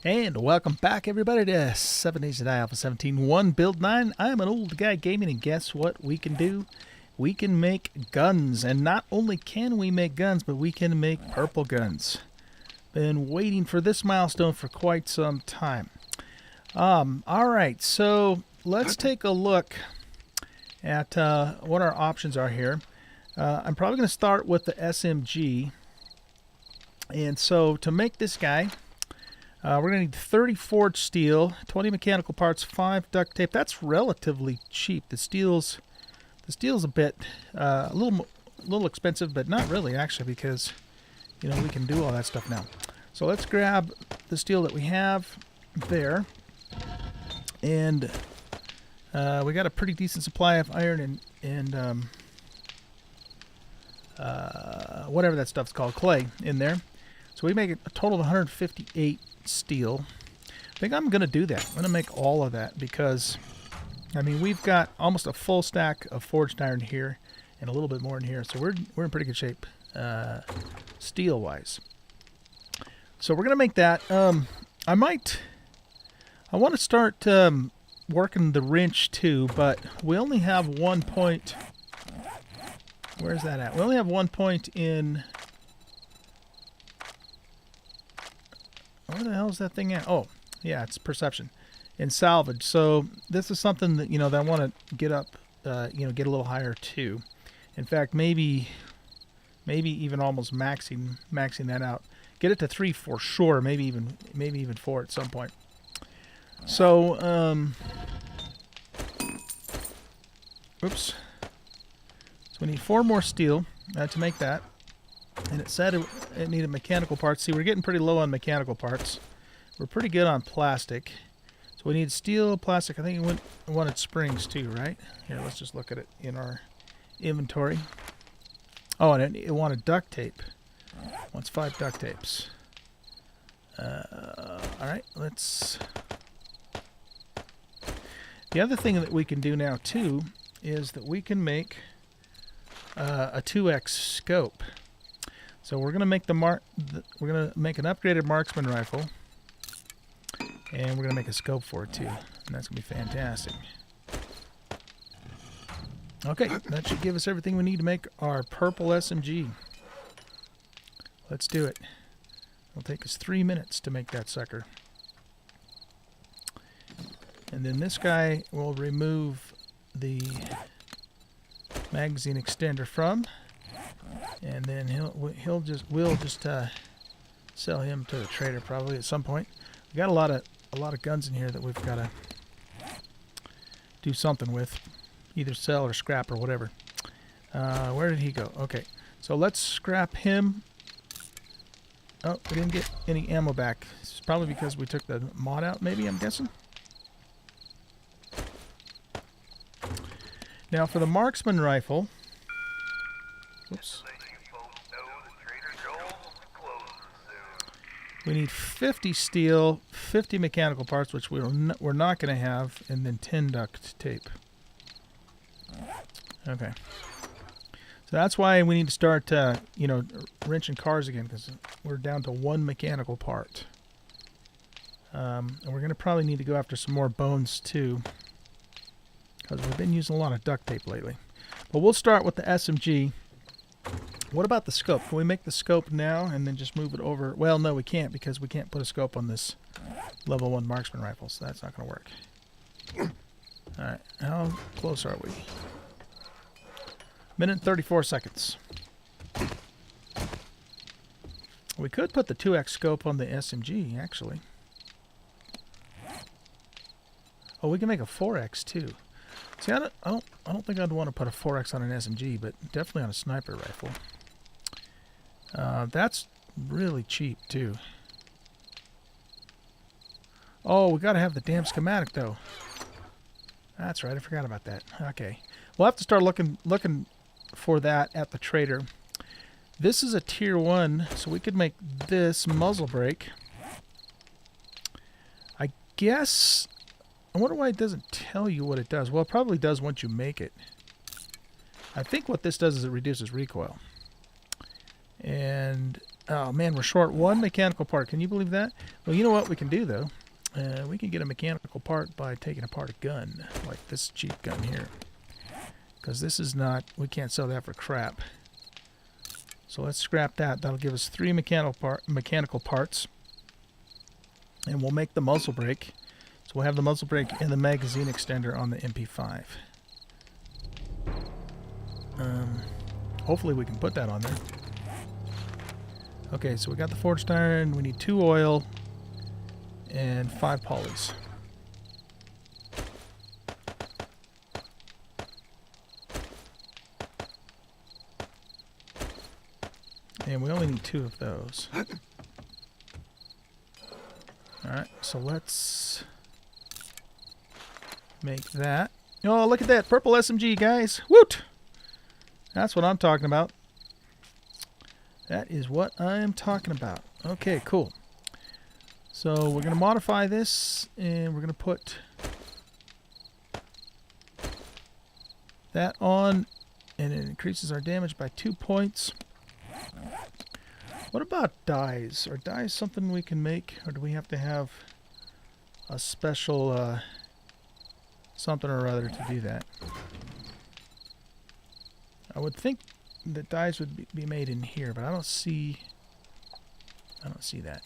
And welcome back, everybody, to 7 Days to Die Alpha 17 1 Build 9. I'm an old guy gaming, and guess what we can do? We can make guns, and not only can we make guns, but we can make purple guns. Been waiting for this milestone for quite some time. Alright, so let's take a look at what our options are here. I'm probably going to start with the SMG. And so to make this guy, we're going to need 30 forged steel, 20 mechanical parts, 5 duct tape. That's relatively cheap. The steel's a bit a little expensive, but not really actually, because we can do all that stuff now. So let's grab the steel that we have there, and we got a pretty decent supply of iron and whatever that stuff's called, clay, in there. So we make a total of 158 steel. I think I'm going to do that. I'm going to make all of that because, I mean, we've got almost a full stack of forged iron here and a little bit more in here. So we're in pretty good shape steel-wise. So we're going to make that. I want to start working the wrench too, but we only have 1 point. Where's that at? We only have 1 point in... Where the hell is that thing at? Oh, yeah, it's perception and salvage. So this is something that that I want to get up, get a little higher too. In fact, maybe even almost maxing that out. Get it to 3 for sure. Maybe even 4 at some point. So, oops. So we need 4 more steel to make that. And it said it needed mechanical parts. See, we're getting pretty low on mechanical parts. We're pretty good on plastic. So we need steel, plastic. I think it wanted springs too, right? Here, let's just look at it in our inventory. Oh, and it wanted duct tape. It wants 5 duct tapes. Alright, let's... The other thing that we can do now too is that we can make a 2x scope. So we're gonna make we're gonna make an upgraded marksman rifle, and we're gonna make a scope for it too, and that's gonna be fantastic. Okay, that should give us everything we need to make our purple SMG. Let's do it. It'll take us 3 minutes to make that sucker, and then this guy will remove the magazine extender from. And then we'll just sell him to the trader probably at some point. We got a lot of guns in here that we've got to do something with, either sell or scrap or whatever. Where did he go? Okay, so let's scrap him. Oh, we didn't get any ammo back. It's probably because we took the mod out, maybe, I'm guessing. Now for the marksman rifle. Oops. We need 50 steel, 50 mechanical parts, which we're not going to have, and then 10 duct tape. Okay. So that's why we need to start, wrenching cars again, because we're down to 1 mechanical part. And we're going to probably need to go after some more bones too, because we've been using a lot of duct tape lately. But we'll start with the SMG. What about the scope? Can we make the scope now and then just move it over? Well, no, we can't, because we can't put a scope on this level 1 marksman rifle, so that's not going to work. Alright, how close are we? Minute and 34 seconds. We could put the 2x scope on the SMG, actually. Oh, we can make a 4x too. See, I don't think I'd want to put a 4x on an SMG, but definitely on a sniper rifle. That's really cheap too. Oh, we got to have the damn schematic though. That's right, I forgot about that. Okay, we'll have to start looking for that at the trader. This is a tier 1, so we could make this muzzle brake. I guess. I wonder why it doesn't tell you what it does. Well, it probably does once you make it. I think what this does is it reduces recoil. And Oh man, we're short one mechanical part. Can you believe that? Well, you know what we can do though? We can get a mechanical part by taking apart a gun, like this cheap gun here. Because this is not, we can't sell that for crap. So let's scrap that. That'll give us 3 mechanical parts. And we'll make the muzzle brake. So we'll have the muzzle brake and the magazine extender on the MP5. Hopefully we can put that on there. Okay, so we got the forged iron. We need 2 oil and 5 polys. And we only need 2 of those. Alright, so let's make that. Oh, look at that purple SMG, guys. Woot! That's what I'm talking about. That is what I'm talking about. Okay, cool. So we're going to modify this, and we're going to put that on, and it increases our damage by 2 points. What about dyes? Are dyes something we can make, or do we have to have a special something or other to do that? I would think that dyes would be made in here, but I don't see that.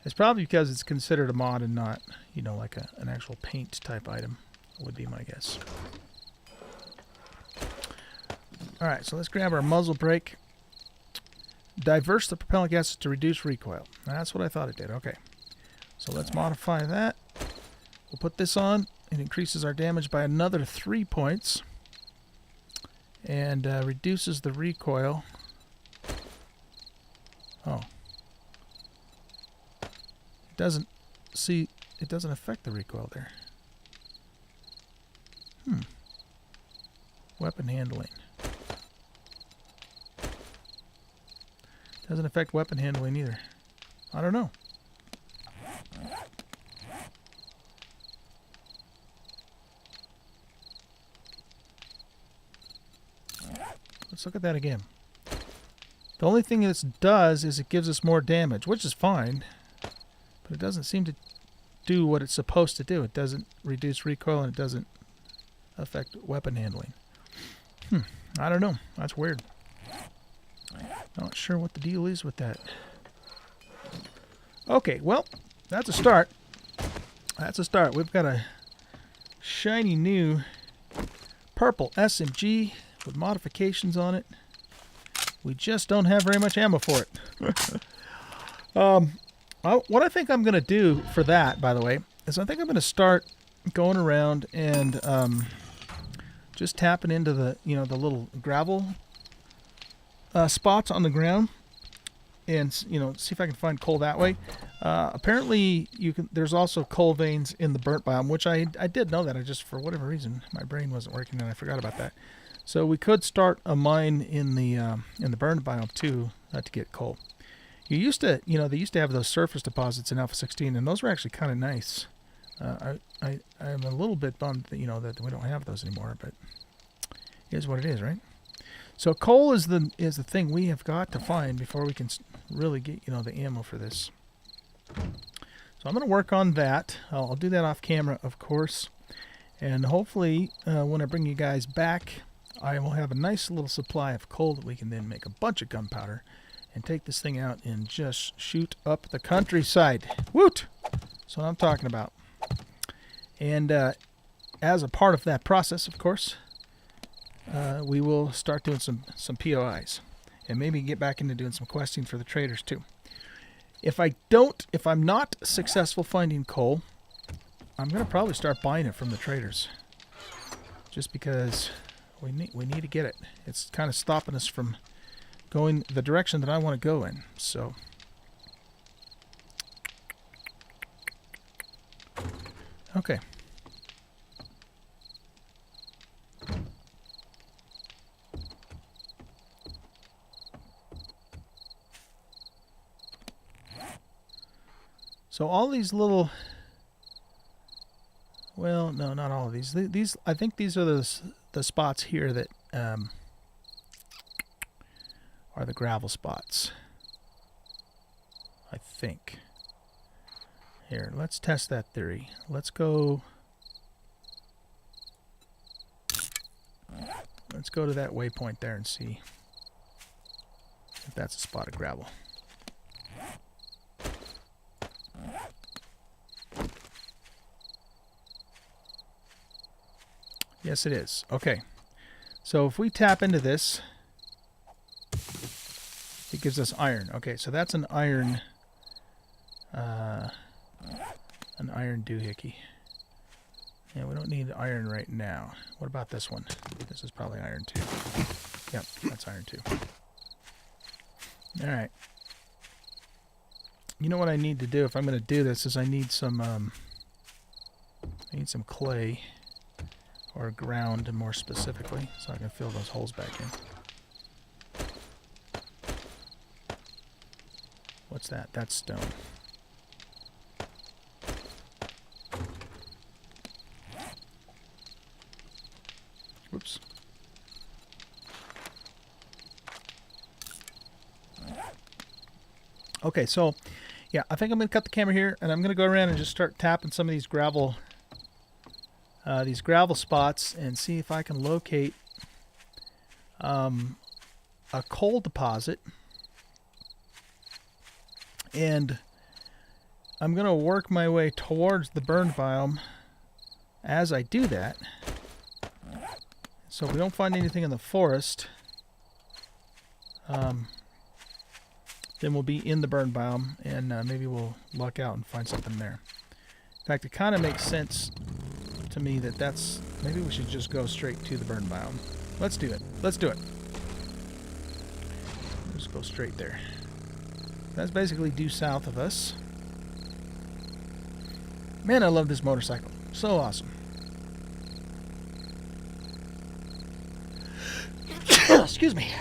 It's probably because it's considered a mod and not, you know, like an actual paint type item, would be my guess. Alright, so let's grab our muzzle brake. Diverse the propellant gases to reduce recoil. That's what I thought it did. Okay. So let's modify that. We'll put this on. It increases our damage by another 3 points. And reduces the recoil. Oh. It doesn't affect the recoil there. Weapon handling. Doesn't affect weapon handling either. I don't know. Let's look at that again. The only thing this does is it gives us more damage, which is fine. But it doesn't seem to do what it's supposed to do. It doesn't reduce recoil and it doesn't affect weapon handling. I don't know. That's weird. Not sure what the deal is with that. Okay, well, that's a start. That's a start. We've got a shiny new purple SMG with modifications on it. We just don't have very much ammo for it. What I think I'm going to do for that, by the way, is I think I'm going to start going around and just tapping into the, you know, the little gravel spots on the ground, and you know, see if I can find coal that way. Apparently, you can. There's also coal veins in the burnt biome, which I did know that. I just, for whatever reason, my brain wasn't working and I forgot about that. So we could start a mine in the burnt biome too to get coal. You used to, you know, they used to have those surface deposits in Alpha 16, and those were actually kind of nice. I'm a little bit bummed that, you know, that we don't have those anymore, but it is what it is, right? So coal is the thing we have got to find before we can really get, you know, the ammo for this. So I'm going to work on that. I'll do that off camera, of course, and hopefully when I bring you guys back, I will have a nice little supply of coal that we can then make a bunch of gunpowder and take this thing out and just shoot up the countryside. Woot! That's what I'm talking about. And as a part of that process, of course, we will start doing some POIs, and maybe get back into doing some questing for the traders too. If I'm not successful finding coal, I'm gonna probably start buying it from the traders, just because we need to get it. It's kind of stopping us from going the direction that I want to go in. So okay. So all these little, well, no, not all of these. These, I think these are the spots here that are the gravel spots. think. Here, let's test that theory. Let's go to that waypoint there and see if that's a spot of gravel. Yes, it is. Okay. So if we tap into this, it gives us iron. Okay, so that's an iron doohickey. Yeah, we don't need iron right now. What about this one? This is probably iron too. Yep, that's iron too. All right. You know what I need to do if I'm going to do this is I need some clay, or ground more specifically, so I can fill those holes back in. What's that? That's stone. Whoops. Okay, so yeah, I think I'm going to cut the camera here, and I'm going to go around and just start tapping some of these gravel spots and see if I can locate a coal deposit. And I'm going to work my way towards the burn biome as I do that. So if we don't find anything in the forest, then we'll be in the burn biome, and maybe we'll luck out and find something there. In fact, it kind of makes sense to me that's maybe we should just go straight to the burn biome. Let's do it. Let's do it. Just go straight there. That's basically due south of us. Man, I love this motorcycle. So awesome. Excuse me.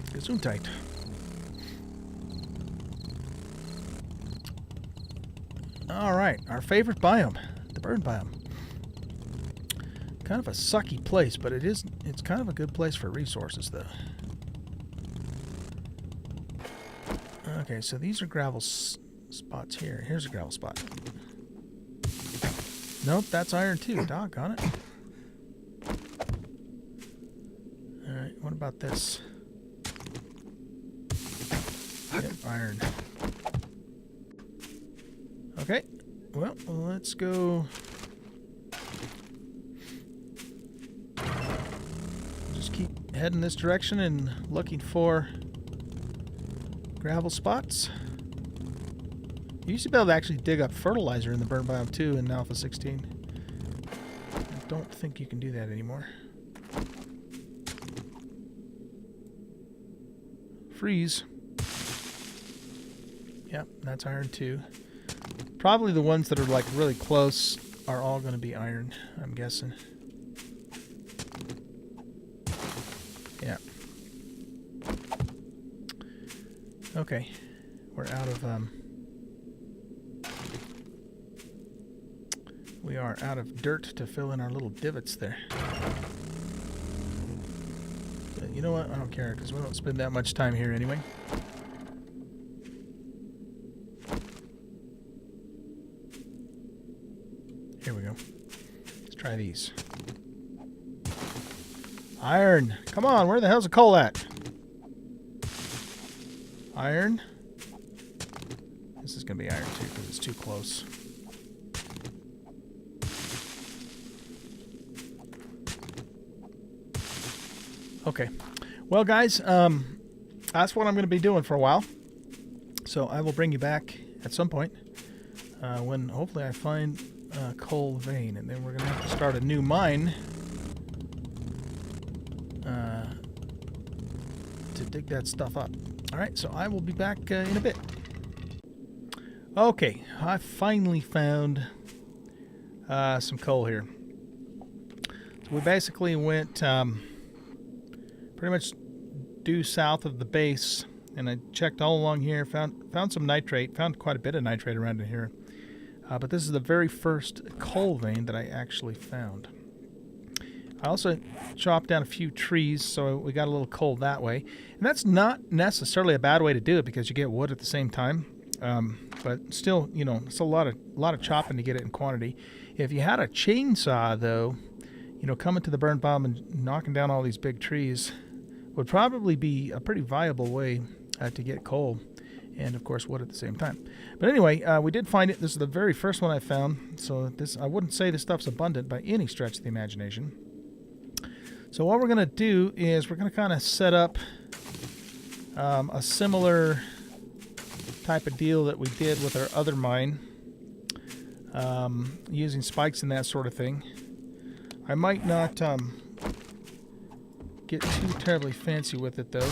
Gesundheit. All right, our favorite biome, the burn biome. Kind of a sucky place, but it's kind of a good place for resources, though. Okay, so these are gravel spots here. Here's a gravel spot. Nope, that's iron too. Doggone it. Alright, what about this? Yep, iron. Okay, well, let's go. Just keep heading this direction and looking for gravel spots. You used to be able to actually dig up fertilizer in the burn biome too in Alpha 16. I don't think you can do that anymore. Freeze. Yep, that's iron too. Probably the ones that are like really close are all going to be iron, I'm guessing. Yeah. Okay, we're out of we are out of dirt to fill in our little divots there. But you know what? I don't care because we don't spend that much time here anyway. Here we go. Let's try these. Iron. Come on, where the hell's the coal at? Iron. This is going to be iron too because it's too close. Okay. Well, guys, that's what I'm going to be doing for a while. So I will bring you back at some point when hopefully I find a coal vein, and then we're going to have to start a new mine to dig that stuff up. All right, so I will be back in a bit. Okay, I finally found some coal here. So we basically went pretty much due south of the base, and I checked all along here, found some nitrate, found quite a bit of nitrate around in here. But this is the very first coal vein that I actually found. I also chopped down a few trees, so we got a little coal that way. And that's not necessarily a bad way to do it because you get wood at the same time. But still, you know, it's a lot of chopping to get it in quantity. If you had a chainsaw, though, you know, coming to the burn bomb and knocking down all these big trees would probably be a pretty viable way to get coal and, of course, wood at the same time. But anyway, we did find it. This is the very first one I found. So this, I wouldn't say this stuff's abundant by any stretch of the imagination. So what we're going to do is we're going to kind of set up a similar type of deal that we did with our other mine, using spikes and that sort of thing. I might not get too terribly fancy with it, though.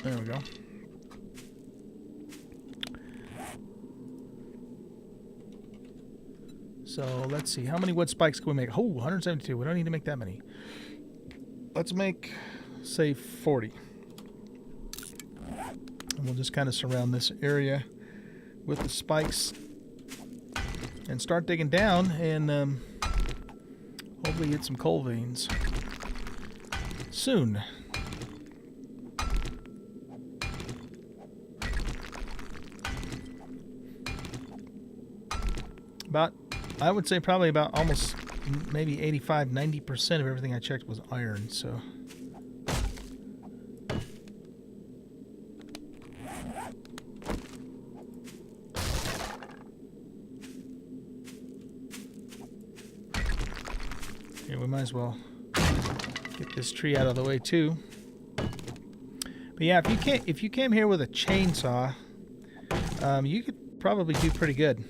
There we go. So let's see, how many wood spikes can we make? Oh, 172. We don't need to make that many. Let's make, say, 40. And we'll just kind of surround this area with the spikes and start digging down and hopefully get some coal veins soon. I would say probably about almost maybe 85-90% of everything I checked was iron, so. Here, we might as well get this tree out of the way too. But yeah, if you came here with a chainsaw, you could probably do pretty good.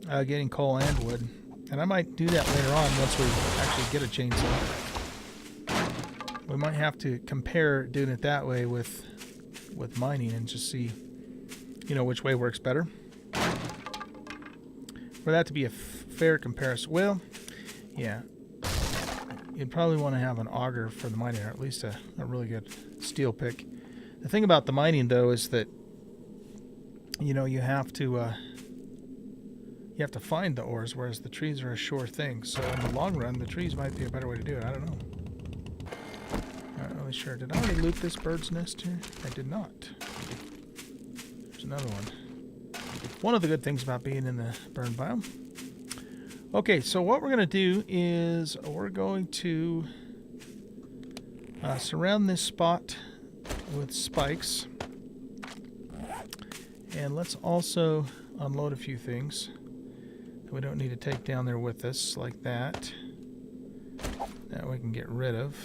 Getting coal and wood. And I might do that later on once we actually get a chainsaw. We might have to compare doing it that way with mining and just see, you know, which way works better. For that to be a fair comparison. Well, yeah. You'd probably want to have an auger for the mining, or at least a really good steel pick. The thing about the mining, though, is that, you know, you have to find the ores, whereas the trees are a sure thing. So in the long run, the trees might be a better way to do it. I don't know. Not really sure. Did I already loot this bird's nest here? I did not. There's another one. One of the good things about being in the burn biome. Okay, so what we're going to do is we're going to surround this spot with spikes. And let's also unload a few things that we don't need to take down there with us, like that. That we can get rid of.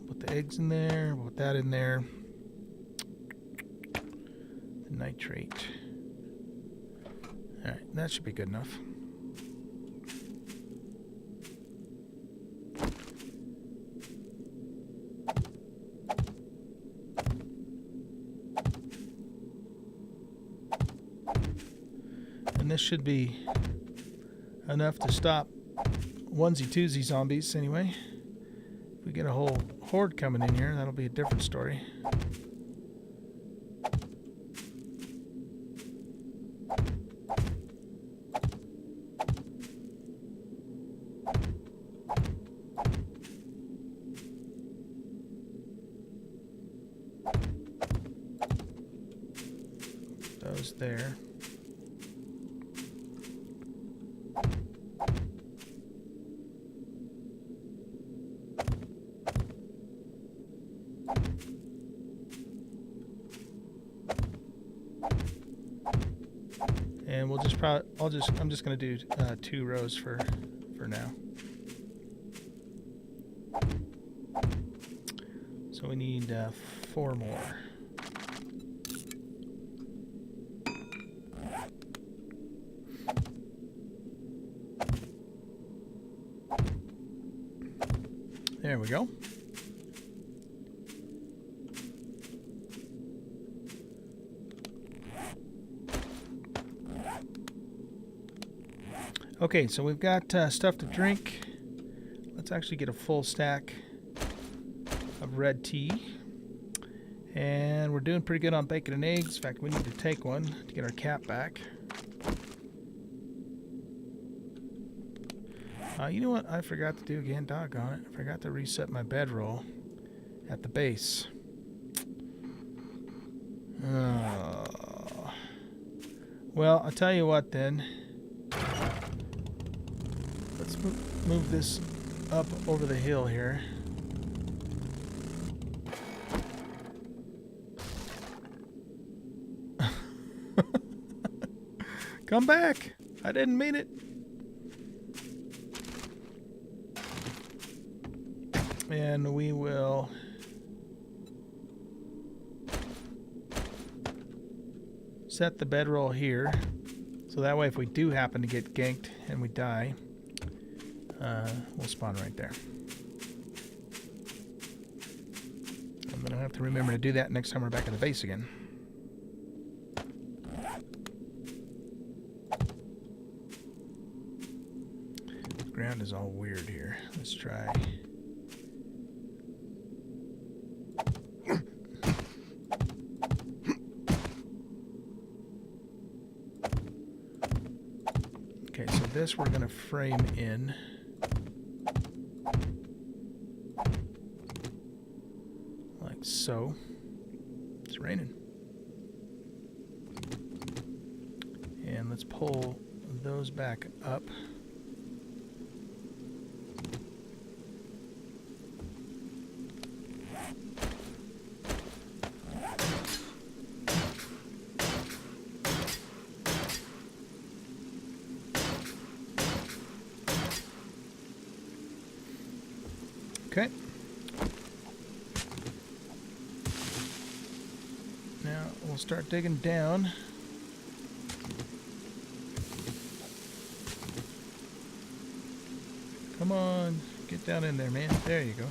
Put the eggs in there, put that in there. The nitrate. Alright, that should be good enough. And this should be enough to stop onesie-twosie zombies anyway. If we get a whole horde coming in here, that'll be a different story. Those there. And we'll just I'm just going to do 2 rows for now. So we need 4 more. There we go. Okay, so we've got stuff to drink. Let's actually get a full stack of red tea. And we're doing pretty good on bacon and eggs. In fact, we need to take one to get our cap back. You know what I forgot to do again? Doggone it. I forgot to reset my bedroll at the base. Well, I'll tell you what then. Let's move this up over the hill here. Come back! I didn't mean it. And we will set the bedroll here, so that way if we do happen to get ganked and we die, we'll spawn right there. I'm gonna have to remember to do that next time we're back at the base again. The ground is all weird here. Let's try. Okay, so this we're going to frame in. Like so. It's raining. And let's pull those back up. Okay. Now we'll start digging down. Come on, get down in there, man. There you go.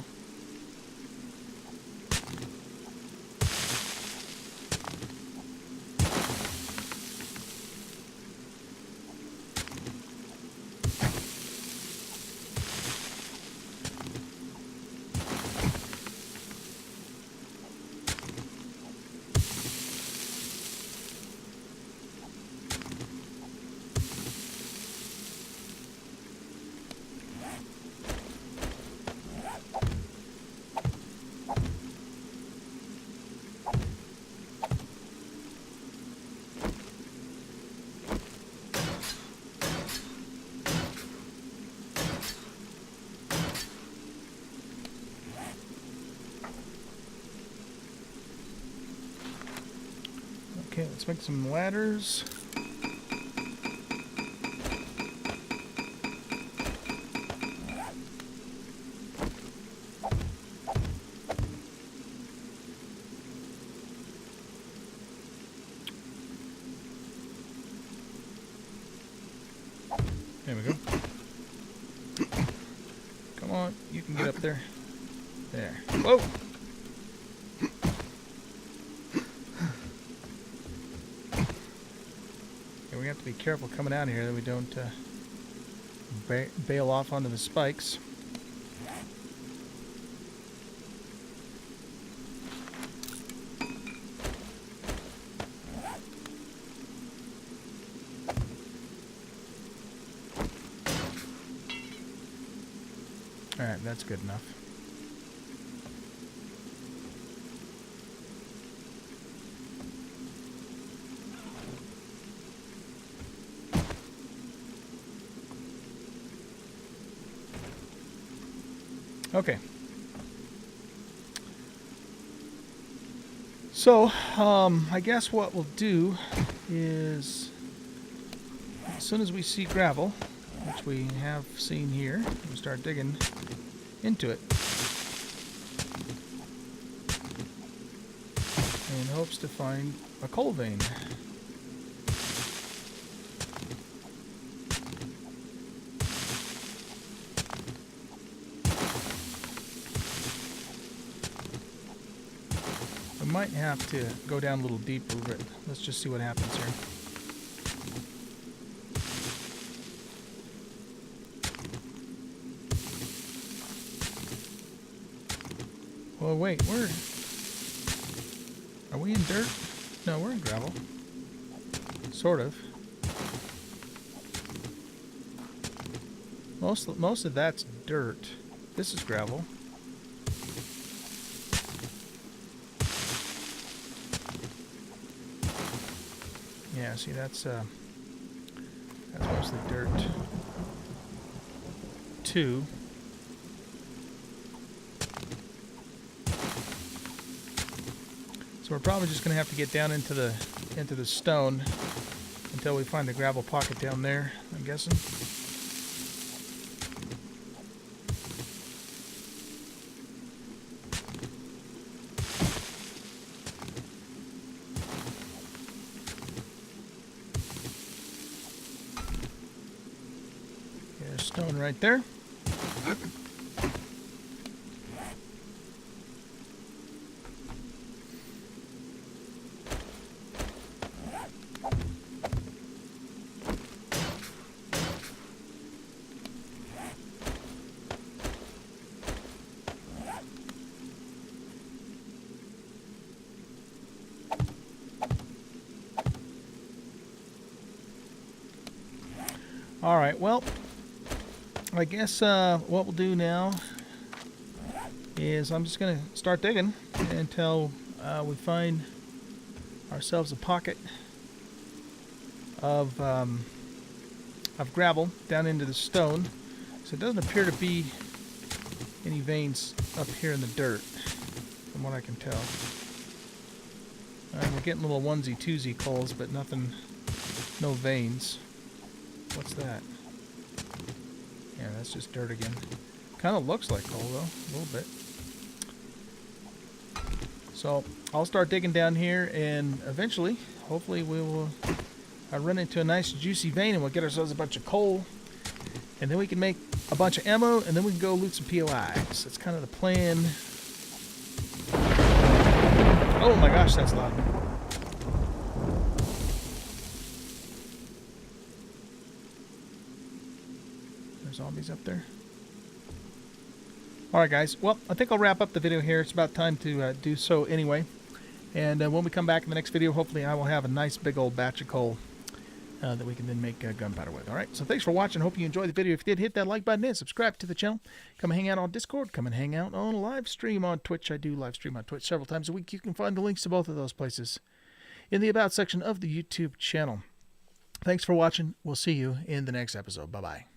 Okay, let's make some ladders. There we go. Come on, you can get up there. There. Whoa! We have to be careful coming out of here that we don't bail off onto the spikes. Alright, that's good enough. Okay. So, I guess what we'll do is, as soon as we see gravel, which we have seen here, we'll start digging into it. In hopes to find a coal vein. We might have to go down a little deeper, but let's just see what happens here. Well, wait, are we in dirt? No, we're in gravel. Sort of. Most of that's dirt. This is gravel. Yeah, see, that's mostly dirt. 2. So we're probably just gonna have to get down into the stone until we find the gravel pocket down there, I'm guessing. There's stone right there. All right, well, I guess what we'll do now is I'm just going to start digging until we find ourselves a pocket of gravel down into the stone. So it doesn't appear to be any veins up here in the dirt, from what I can tell. We're getting little onesie-twosie coals, but nothing, no veins. What's that? Yeah, that's just dirt again. Kind of looks like coal, though, a little bit. So I'll start digging down here, and eventually, hopefully, we will run into a nice juicy vein, and we'll get ourselves a bunch of coal, and then we can make a bunch of ammo, and then we can go loot some POIs. That's kind of the plan. Oh my gosh, that's loud. Zombies up there. Alright guys, well, I think I'll wrap up the video here. It's about time to do so anyway. And when we come back in the next video, hopefully I will have a nice big old batch of coal that we can then make gunpowder with. Alright, so thanks for watching. Hope you enjoyed the video. If you did, hit that like button and subscribe to the channel. Come and hang out on Discord. Come and hang out on live stream on Twitch. I do live stream on Twitch several times a week. You can find the links to both of those places in the About section of the YouTube channel. Thanks for watching. We'll see you in the next episode. Bye-bye.